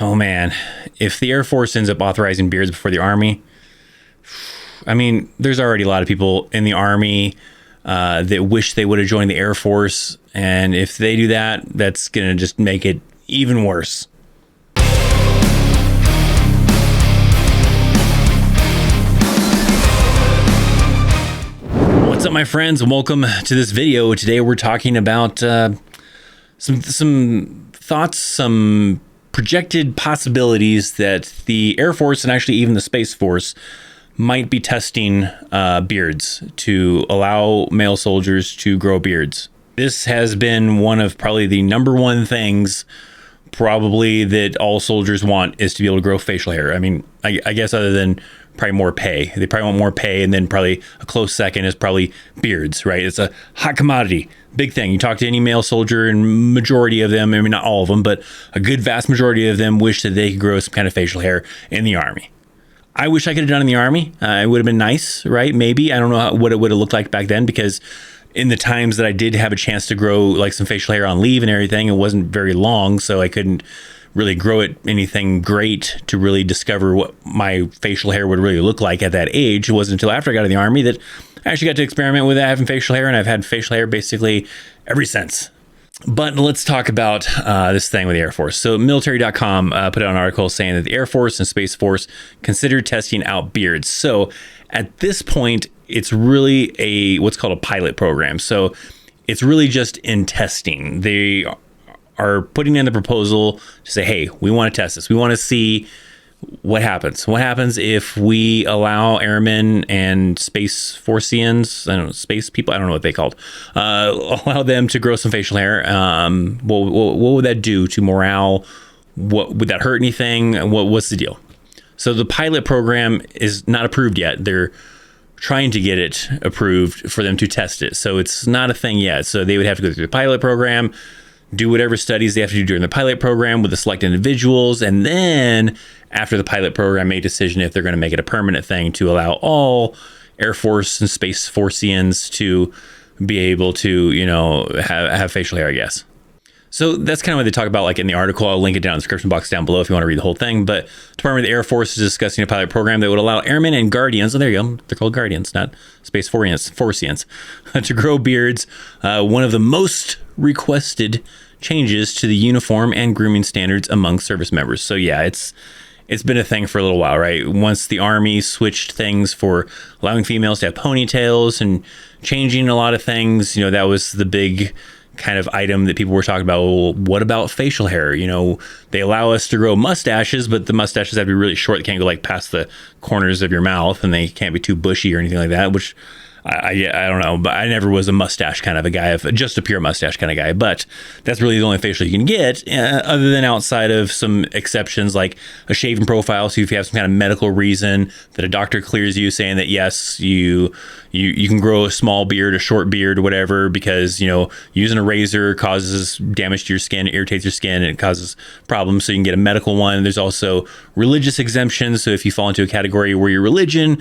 Oh man, if the Air Force ends up authorizing beards before the Army, I mean, there's already a lot of people in the Army that wish they would have joined the Air Force. And if they do that, that's going to just make it even worse. What's up, my friends, and welcome to this video. Today we're talking about some thoughts, some projected possibilities that the Air Force and actually even the Space Force might be testing beards to allow male soldiers to grow beards. This has been one of probably the number one things probably that all soldiers want, is to be able to grow facial hair. I mean, I guess other than probably more pay. They probably want more pay, and then probably a close second is probably beards, right? It's a hot commodity, big thing. You talk to any male soldier, and majority of them, I mean, not all of them, but a good vast majority of them wish that they could grow some kind of facial hair in the Army. I wish I could have done it in the Army. It would have been nice, right? Maybe. I don't know what it would have looked like back then, because in the times that I did have a chance to grow like some facial hair on leave and everything, it wasn't very long, so I couldn't really grow it anything great to really discover what my facial hair would really look like at that age. It wasn't until after I got in the Army that I actually got to experiment with having facial hair, and I've had facial hair basically ever since. But let's talk about this thing with the Air Force. So military.com put out an article saying that the Air Force and Space Force considered testing out beards. So at this point, it's really what's called a pilot program. So it's really just in testing. They are putting in the proposal to say, hey, we want to test this. We want to see what happens. What happens if we allow airmen and Space Forcians, I don't know, space people, I don't know what they called, allow them to grow some facial hair. What would that do to morale? Would that hurt anything? What's the deal? So the pilot program is not approved yet. They're trying to get it approved for them to test it. So it's not a thing yet. So they would have to go through the pilot program, do whatever studies they have to do during the pilot program with the select individuals, and then after the pilot program, make a decision if they're going to make it a permanent thing to allow all Air Force and Space Forcians to be able to, have facial hair, I guess. So that's kind of what they talk about, like in the article. I'll link it down in the description box down below if you want to read the whole thing. But Department of the Air Force is discussing a pilot program that would allow airmen and guardians, oh, there you go, they're called guardians, not Space Forcians, to grow beards. One of the most requested changes to the uniform and grooming standards among service members. So yeah, it's been a thing for a little while, right? Once the Army switched things for allowing females to have ponytails and changing a lot of things, that was the big kind of item that people were talking about. Well, what about facial hair? They allow us to grow mustaches, but the mustaches have to be really short. They can't go like past the corners of your mouth, and they can't be too bushy or anything like that, which I don't know, but I never was a mustache kind of a guy, just a pure mustache kind of guy. But that's really the only facial you can get, other than outside of some exceptions like a shaven profile. So if you have some kind of medical reason that a doctor clears you, saying that yes, you can grow a small beard, a short beard, whatever, because using a razor causes damage to your skin, it irritates your skin, and it causes problems. So you can get a medical one. There's also religious exemptions. So if you fall into a category where your religion,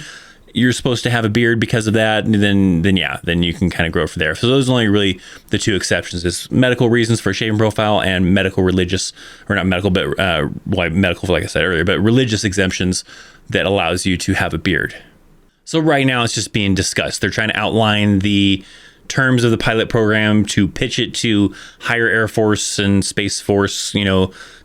you're supposed to have a beard because of that, and then you can kind of grow from there. So those are only really the two exceptions: is medical reasons for a shaving profile and medical religious, or not medical, but medical, like I said earlier, but religious exemptions that allows you to have a beard. So right now it's just being discussed. They're trying to outline the terms of the pilot program to pitch it to higher Air Force and Space Force,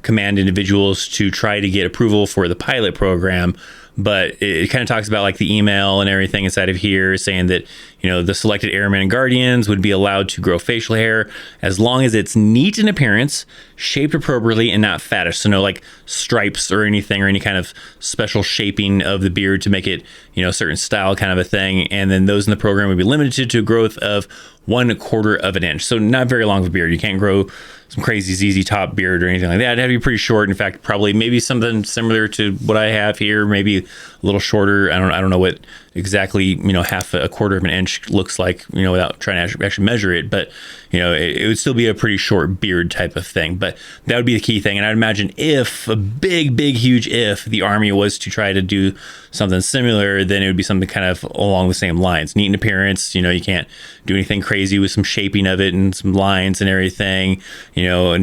command individuals to try to get approval for the pilot program. But it kind of talks about like the email and everything inside of here, saying that, the selected airmen and guardians would be allowed to grow facial hair as long as it's neat in appearance, shaped appropriately, and not fattish. So no like stripes or anything, or any kind of special shaping of the beard to make it, a certain style kind of a thing. And then those in the program would be limited to a growth of 1/4 of an inch. So not very long of a beard. You can't grow some crazy ZZ Top beard or anything like that. It'd have to be pretty short. In fact, probably maybe something similar to what I have here, maybe a little shorter. I don't know what exactly, half a quarter of an inch looks like, without trying to actually measure it, but it would still be a pretty short beard type of thing. But that would be the key thing. And I'd imagine if huge if the Army was to try to do something similar, then it would be something kind of along the same lines. Neat in appearance, you can't do anything crazy with some shaping of it and some lines and everything, no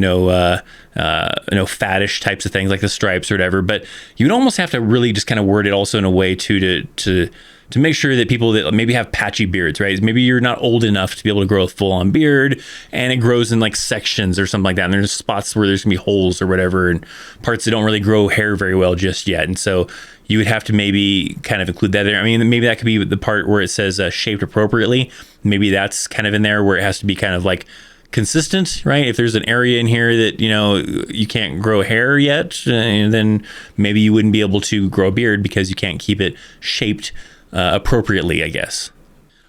faddish types of things like the stripes or whatever. But you'd almost have to really just kind of word it also in a way to make sure that people that maybe have patchy beards, right? Maybe you're not old enough to be able to grow a full-on beard, and it grows in like sections or something like that. And there's spots where there's gonna be holes or whatever, and parts that don't really grow hair very well just yet. And so you would have to maybe kind of include that there. I mean, maybe that could be the part where it says shaped appropriately. Maybe that's kind of in there where it has to be kind of like consistent, right? If there's an area in here that you can't grow hair yet, then maybe you wouldn't be able to grow a beard because you can't keep it shaped appropriately, I guess.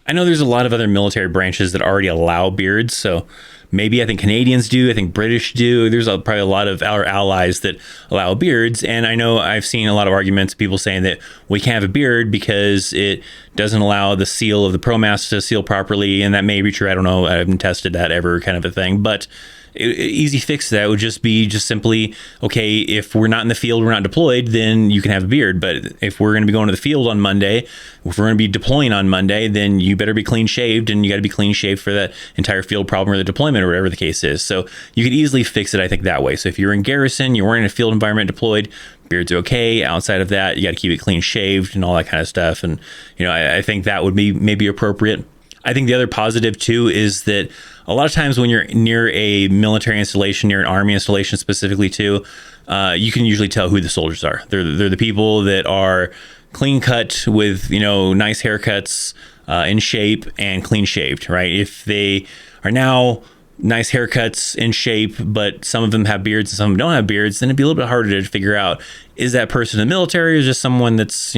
I know there's a lot of other military branches that already allow beards, so maybe I think Canadians do, I think British do. There's probably a lot of our allies that allow beards, and I know I've seen a lot of arguments, people saying that we can't have a beard because it doesn't allow the seal of the ProMass to seal properly, and that may be true. I don't know. I haven't tested that ever, kind of a thing, but easy fix to that would just be simply, okay, if we're not in the field, we're not deployed, then you can have a beard. But if we're going to be going to the field on Monday, if we're going to be deploying on Monday, then you better be clean shaved, and you got to be clean shaved for that entire field problem or the deployment or whatever the case is. So you could easily fix it, I think, that way. So if you're in garrison, you weren't in a field environment deployed, beards are okay. Outside of that, you got to keep it clean shaved and all that kind of stuff. And, I think that would be maybe appropriate. I think the other positive too is that a lot of times when you're near a military installation, near an Army installation specifically too, you can usually tell who the soldiers are. They're the people that are clean cut with, nice haircuts, in shape and clean shaved, right? If they are now nice haircuts, in shape, but some of them have beards and some of them don't have beards, then it'd be a little bit harder to figure out, is that person in the military or just someone that's,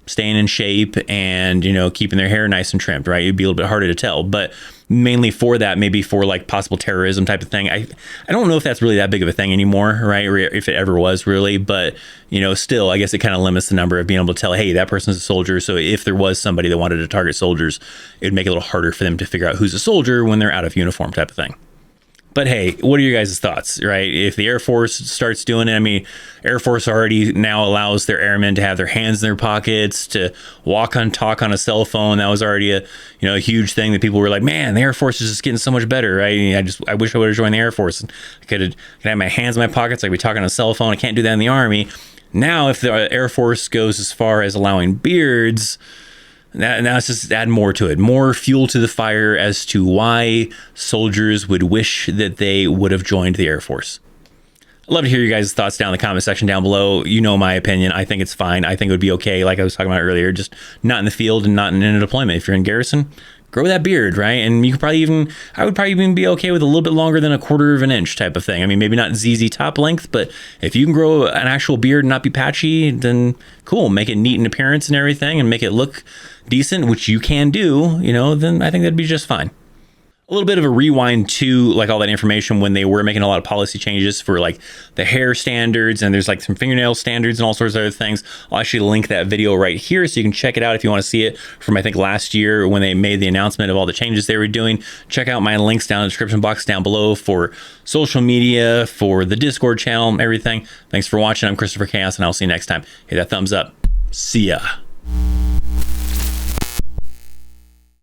staying in shape and, keeping their hair nice and trimmed, right? It'd be a little bit harder to tell, but mainly for that, maybe for like possible terrorism type of thing. I don't know if that's really that big of a thing anymore, right? Or if it ever was really, but, still, I guess it kind of limits the number of being able to tell, hey, that person's a soldier. So if there was somebody that wanted to target soldiers, it'd make it a little harder for them to figure out who's a soldier when they're out of uniform type of thing. But hey, what are your guys' thoughts, right? If the Air Force starts doing it, I mean, Air Force already now allows their airmen to have their hands in their pockets, to talk on a cell phone. That was already a huge thing that people were like, man, the Air Force is just getting so much better, right? I wish I would have joined the Air Force. I could have my hands in my pockets, I could be talking on a cell phone. I can't do that in the Army. Now, if the Air Force goes as far as allowing beards, now it's just add more to it, more fuel to the fire as to why soldiers would wish that they would have joined the Air Force. I'd love to hear you guys' thoughts down in the comment section down below. My opinion. I think it's fine. I think it would be okay, like I was talking about earlier, just not in the field and not in a deployment. If you're in garrison, grow that beard, right? And you could I would probably even be okay with a little bit longer than a quarter of an inch type of thing. I mean, maybe not ZZ top length, but if you can grow an actual beard and not be patchy, then cool. Make it neat in appearance and everything and make it look decent, which you can do, then I think that'd be just fine. A little bit of a rewind to like all that information when they were making a lot of policy changes for like the hair standards, and there's like some fingernail standards and all sorts of other things. I'll actually link that video right here so you can check it out if you want to see it from, I think, last year when they made the announcement of all the changes they were doing. Check out my links down in the description box down below for social media, for the Discord channel, everything. Thanks for watching. I'm Christopher Chaos, and I'll see you next time. Hit that thumbs up. See ya.